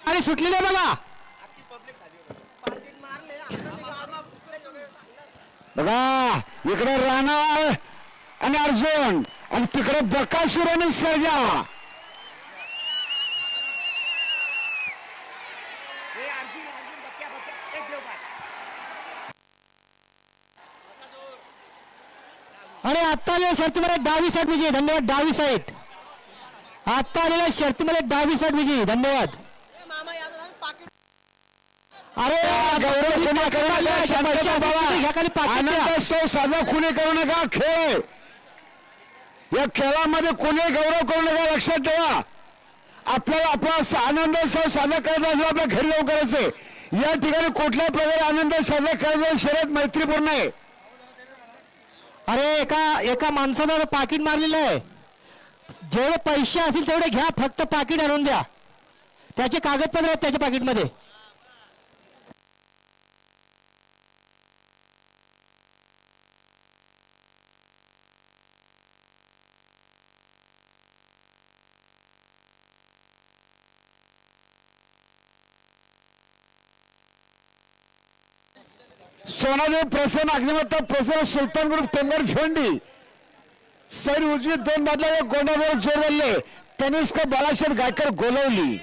आणि सुटलेले बघा बघा इकडे राणा आणि अर्जुन आणि तिकडे बकासूर आणि सर्जा. आणि आता आलेल्या शर्तीमध्ये डावी साईड विजयी. धन्यवाद. डावी साईड आता आलेल्या शर्तीमध्ये डावी साईड विजयी. धन्यवाद. अरे गौरव आनंदोत्सव साजरा कुणी करू नका. खेळ या खेळामध्ये कोणी गौरव करू नका. लक्षात ठेवा आपल्याला आपला आनंदोत्सव साजरा करायचा असेल आपल्या घरी जाऊन करायचंय. या ठिकाणी कुठल्याही प्रकारे आनंद साजरा करायचा शर्यत मैत्रीपूर्ण आहे. अरे एका माणसानं पाकिट मारलेलं आहे. जेवढे पैसे असतील तेवढे घ्या फक्त पाकिट आणून द्या. त्याचे कागदपत्र आहेत त्याच्या पाकिटमध्ये. सोनादेव प्रसन्न अग्निमत्ता प्रसन्न सुलतान ग्रुप टेंबर भिवंडी सैर उजवी 2 बाजूला एक गोंडावर जोर धरले. तनिष्का बाळाशेठ गायकर गोलवली.